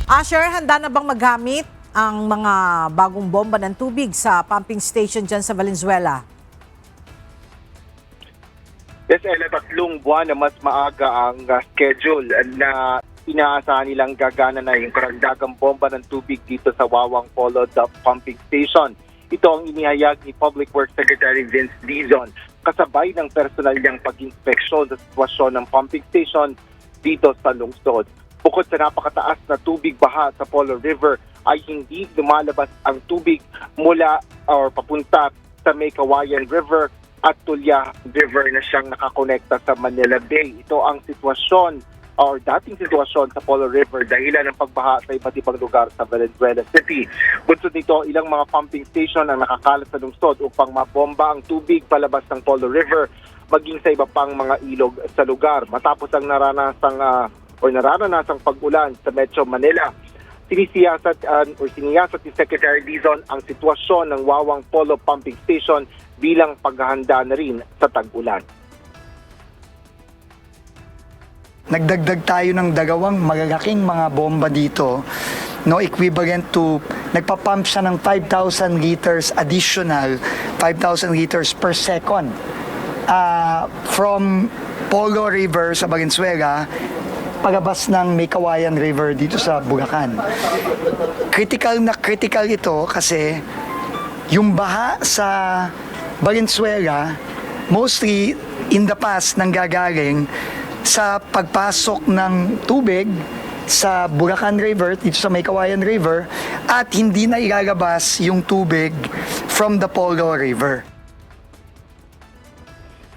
Asher, handa na bang magamit ang mga bagong bomba ng tubig sa pumping station dyan sa Valenzuela? Yes, Ella, 3 buwan na mas maaga ang schedule na inaasahan nilang gagana na yung karagdagang bomba ng tubig dito sa Wawang Polo Pumping Station. Ito ang inihayag ni Public Works Secretary Vince Dizon kasabay ng personal niyang pag-inspeksyon sa sitwasyon ng pumping station dito sa lungsod. Bukod sa napakataas na tubig baha sa Polo River ay hindi lumalabas ang tubig mula or papunta sa May Kawayan River at Tulya River na siyang nakakonekta sa Manila Bay. Ito ang sitwasyon or dating sitwasyon sa Polo River dahilan ng pagbaha sa iba't ibang lugar sa Valenzuela City. Bunsod nito, ilang mga pumping station ang nakakalat sa lungsod upang mabomba ang tubig palabas ng Polo River maging sa iba pang mga ilog sa lugar. Matapos ang nararanasang pag-ulan sa Metro Manila, siniyasat ni Secretary Dizon ang sitwasyon ng Wawang Polo Pumping Station bilang paghahanda na rin sa tag-ulan. Nagdagdag tayo ng dalawang malalaking mga bomba dito, no, equivalent to, nagpapump siya ng 5,000 liters additional, 5,000 liters per second from Polo River sa Valenzuela palabas ng May Kawayan River dito sa Bulacan. Critical na critical ito kasi yung baha sa Valenzuela mostly in the past nanggagaling sa pagpasok ng tubig sa Bulacan River, dito sa May Kawayan River, at hindi na ilalabas yung tubig from the Polo River.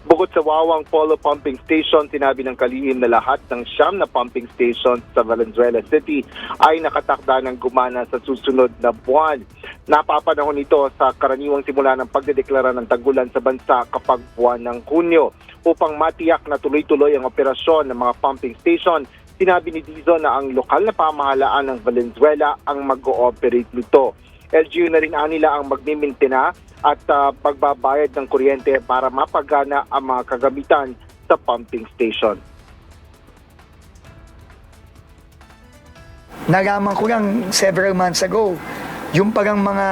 Bukod sa Wawang Polo Pumping Station, sinabi ng kalihim na lahat ng 9 na pumping stations sa Valenzuela City ay nakatakda ng gumana sa susunod na buwan. Napapanahon ito sa karaniwang simula ng pagdedeklara ng tag-ulan sa bansa kapag buwan ng Hunyo. Upang matiyak na tuloy-tuloy ang operasyon ng mga pumping station, sinabi ni Dizon na ang lokal na pamahalaan ng Valenzuela ang mag-ooperate nito. LGU na rin nila ang magmimintena at pagbabayad ng kuryente para mapagana ang mga kagamitan sa pumping station. Nalaman ko lang several months ago, yung parang mga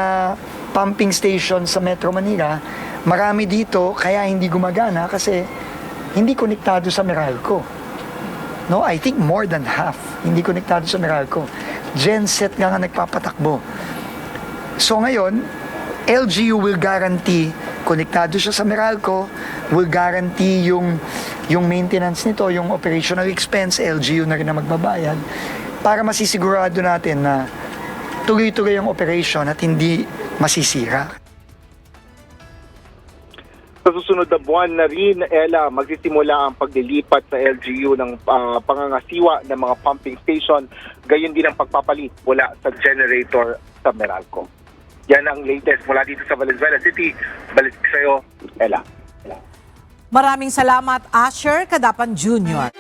pumping station sa Metro Manila, marami dito kaya hindi gumagana kasi hindi konektado sa Meralco. No, I think more than half hindi konektado sa Meralco. Genset lang ang nagpapatakbo. So ngayon, LGU will guarantee konektado siya sa Meralco, will guarantee yung maintenance nito, yung operational expense, LGU na rin na magbabayad para masisigurado natin na tuloy-tuloy ang operation at hindi masisira. Sa susunod na buwan na rin, Ella, magsisimula ang paglilipat sa LGU ng pangangasiwa ng mga pumping station, gayon din ang pagpapalit mula sa generator sa Meralco. Yan ang latest mula dito sa Valenzuela City. Balik sa iyo, Ella. Maraming salamat, Asher Cadapan Jr.